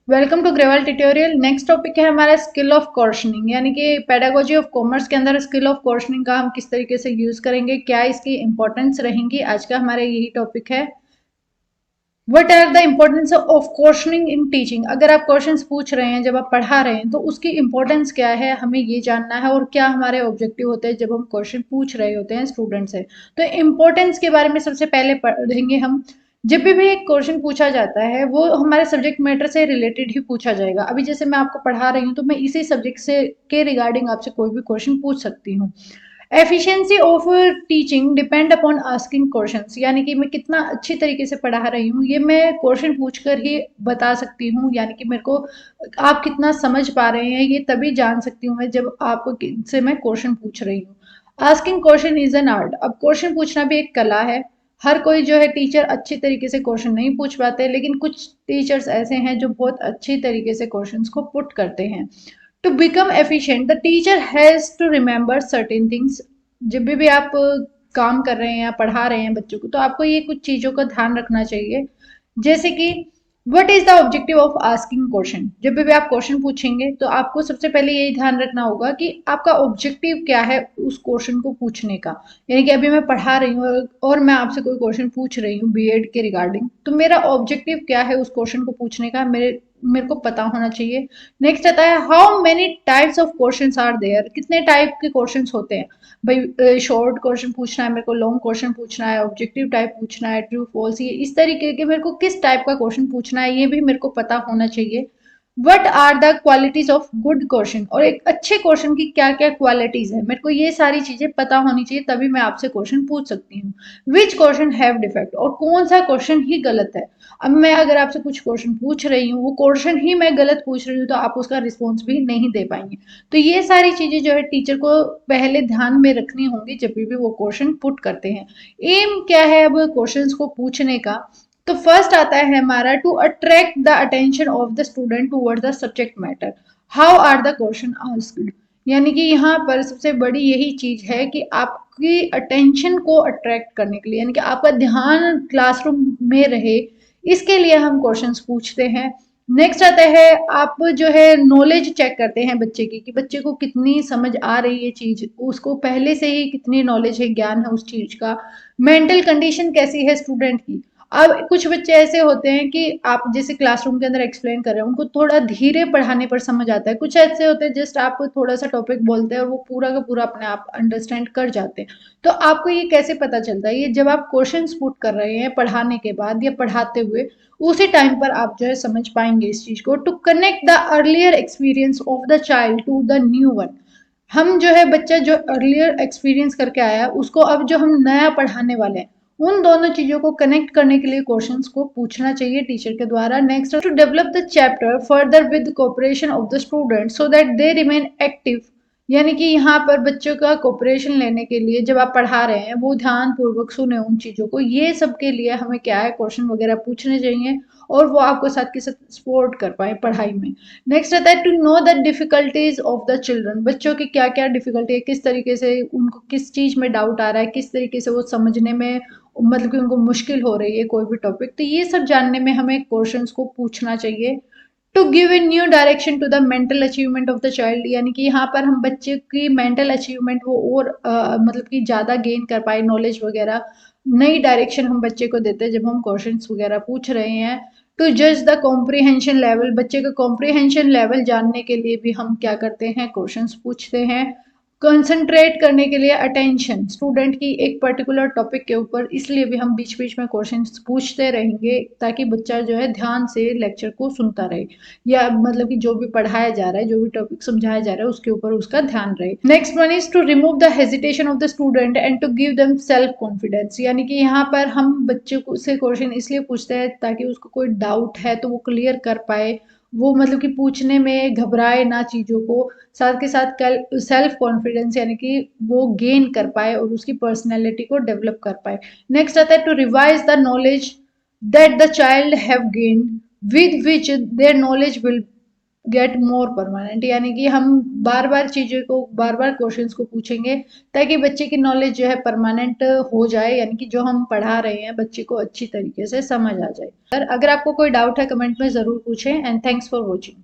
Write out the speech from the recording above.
Welcome to Grewal tutorial. Next topic है हमारा skill of questioning, यानी कि पेडागोजी ऑफ कॉमर्स के अंदर स्किल ऑफ क्वेश्चनिंग का हम किस तरीके से यूज करेंगे, क्या इसकी इंपॉर्टेंस रहेंगी। आज का हमारा यही टॉपिक है। What are the importance of questioning in teaching. अगर आप क्वेश्चंस पूछ रहे हैं, जब आप पढ़ा रहे हैं, तो उसकी इंपॉर्टेंस क्या है, हमें ये जानना है। और क्या हमारे ऑब्जेक्टिव होते हैं जब हम क्वेश्चन पूछ रहे होते हैं स्टूडेंट से। तो इम्पोर्टेंस के बारे में सबसे पहले पढ़ेंगे हम। जब भी एक क्वेश्चन पूछा जाता है, वो हमारे सब्जेक्ट मैटर से रिलेटेड ही पूछा जाएगा। अभी जैसे मैं आपको पढ़ा रही हूँ, तो मैं इसी सब्जेक्ट से के रिगार्डिंग आपसे कोई भी क्वेश्चन पूछ सकती हूँ। Efficiency of teaching depend upon asking questions, यानी कि मैं कितना अच्छी तरीके से पढ़ा रही हूँ, ये मैं क्वेश्चन पूछकर ही बता सकती हूँ। यानी कि मेरे को आप कितना समझ पा रहे हैं, ये तभी जान सकती हूँ मैं जब आप से मैं क्वेश्चन पूछ रही हूँ। Asking question is an art. अब क्वेश्चन पूछना भी एक कला है। हर कोई जो है टीचर अच्छी तरीके से क्वेश्चन नहीं पूछ पाते, लेकिन कुछ टीचर्स ऐसे हैं जो बहुत अच्छी तरीके से क्वेश्चंस को पुट करते हैं। To become efficient the teacher has to remember certain things. जब भी आप काम कर रहे हैं या पढ़ा रहे हैं बच्चों को, तो आपको ये कुछ चीजों का ध्यान रखना चाहिए। जैसे कि what is the objective of asking question. जब भी आप क्वेश्चन पूछेंगे, तो आपको सबसे पहले यही ध्यान रखना होगा कि आपका ऑब्जेक्टिव क्या है उस क्वेश्चन को पूछने का। यानी कि अभी मैं पढ़ा रही हूँ और मैं आपसे कोई क्वेश्चन पूछ रही हूँ बीएड के रिगार्डिंग, तो मेरा ऑब्जेक्टिव क्या है उस क्वेश्चन को पूछने का, मेरे मेरे को पता होना चाहिए। नेक्स्ट आता है how many types of questions are there. कितने टाइप के क्वेश्चंस होते हैं भाई। शॉर्ट क्वेश्चन पूछना है मेरे को, लॉन्ग क्वेश्चन पूछना है, ऑब्जेक्टिव टाइप पूछना है, ट्रू फॉल्स, ये इस तरीके के मेरे को किस टाइप का क्वेश्चन पूछना है, ये भी मेरे को पता होना चाहिए। What are the qualities of good question. और एक अच्छे क्वेश्चन की क्या क्या क्वालिटीज है, मेरे को ये सारी चीजें पता होनी चाहिए, तभी मैं आपसे क्वेश्चन पूछ सकती हूँ। Which question have defect. और कौन सा क्वेश्चन ही गलत है। अब मैं अगर आपसे कुछ क्वेश्चन पूछ रही हूँ, वो क्वेश्चन ही मैं गलत पूछ रही हूँ, तो आप उसका रिस्पॉन्स भी नहीं दे पाएंगे। तो ये सारी चीजें जो है टीचर को पहले ध्यान में रखनी होंगी जब भी वो क्वेश्चन पुट करते हैं। एम क्या है अब क्वेश्चंस को पूछने का। तो फर्स्ट आता है हमारा to attract the attention of the student toward the subject matter. How are the question asked. यानी कि यहाँ पर सबसे बड़ी यही चीज है कि आपकी अटेंशन को अट्रैक्ट करने के लिए, यानी कि आपका ध्यान क्लासरूम में रहे, इसके लिए हम क्वेश्चंस पूछते हैं। नेक्स्ट आता है आप जो है नॉलेज चेक करते हैं बच्चे की, कि बच्चे को कितनी समझ आ रही है चीज, उसको पहले से ही कितनी नॉलेज है, ज्ञान है उस चीज का। मेंटल कंडीशन कैसी है स्टूडेंट की। अब कुछ बच्चे ऐसे होते हैं कि आप जैसे क्लासरूम के अंदर एक्सप्लेन कर रहे हैं, उनको थोड़ा धीरे पढ़ाने पर समझ आता है। कुछ ऐसे होते हैं जस्ट आप थोड़ा सा टॉपिक बोलते हैं और वो पूरा का पूरा अपने आप अंडरस्टैंड कर जाते हैं। तो आपको ये कैसे पता चलता है, ये जब आप क्वेश्चंस पुट कर रहे हैं पढ़ाने के बाद या पढ़ाते हुए, उसी टाइम पर आप जो है समझ पाएंगे इस चीज को। To connect the earlier experience of the child to the new one. हम जो है बच्चा जो अर्लियर एक्सपीरियंस करके आया, उसको अब जो हम नया पढ़ाने वाले हैं, उन दोनों चीजों को कनेक्ट करने के लिए क्वेश्चंस को पूछना चाहिए टीचर के द्वारा। Next to develop the chapter further with cooperation of the student so that they remain active. यानी कि यहाँ पर बच्चों का कोऑपरेशन लेने के लिए, जब आप पढ़ा रहे हैं वो ध्यान पूर्वक सुने उन चीजों को, ये सब के लिए हमें क्या है क्वेश्चन वगैरह पूछने चाहिए, और वो आपको साथ के साथ सपोर्ट कर पाए पढ़ाई में। नेक्स्ट आता है to know the difficulties of the children. बच्चों की क्या क्या डिफिकल्टी है, किस तरीके से उनको किस चीज में डाउट आ रहा है, किस तरीके से वो समझने में मतलब कि उनको मुश्किल हो रही है कोई भी टॉपिक, तो ये सब जानने में हमें क्वेश्चंस को पूछना चाहिए। To give a new direction to the mental achievement of the child. यानी कि यहाँ पर हम बच्चे की मेंटल अचीवमेंट वो और मतलब कि ज्यादा गेन कर पाए, नॉलेज वगैरह नई डायरेक्शन हम बच्चे को देते हैं जब हम क्वेश्चंस वगैरह पूछ रहे हैं। टू जज द कॉम्प्रीहेंशन लेवल। बच्चे का कॉम्प्रीहेंशन लेवल जानने के लिए भी हम क्या करते हैं, क्वेश्चंस पूछते हैं। कंसंट्रेट करने के लिए अटेंशन स्टूडेंट की एक पर्टिकुलर टॉपिक के ऊपर, इसलिए भी हम बीच बीच में क्वेश्चंस पूछते रहेंगे, ताकि बच्चा जो है ध्यान से लेक्चर को सुनता रहे, या मतलब कि जो भी पढ़ाया जा रहा है, जो भी टॉपिक समझाया जा रहा है, उसके ऊपर उसका ध्यान रहे। Next one is to remove the hesitation of the student and to give them self confidence. यानी कि यहाँ पर हम बच्चे को से क्वेश्चन इसलिए पूछते हैं ताकि उसको कोई डाउट है तो वो क्लियर कर पाए, वो मतलब कि पूछने में घबराए ना चीजों को, साथ के साथ सेल्फ कॉन्फिडेंस यानी कि वो गेन कर पाए और उसकी पर्सनैलिटी को डेवलप कर पाए। नेक्स्ट आता है to revise the knowledge that the child have gained with which their knowledge will get more permanent, यानी कि हम बार बार चीज़ों को, बार बार क्वेश्चंस को पूछेंगे ताकि बच्चे की नॉलेज जो है परमानेंट हो जाए, यानी कि जो हम पढ़ा रहे हैं बच्चे को अच्छी तरीके से समझ आ जाए। अगर आपको कोई डाउट है कमेंट में ज़रूर पूछें। And thanks for watching.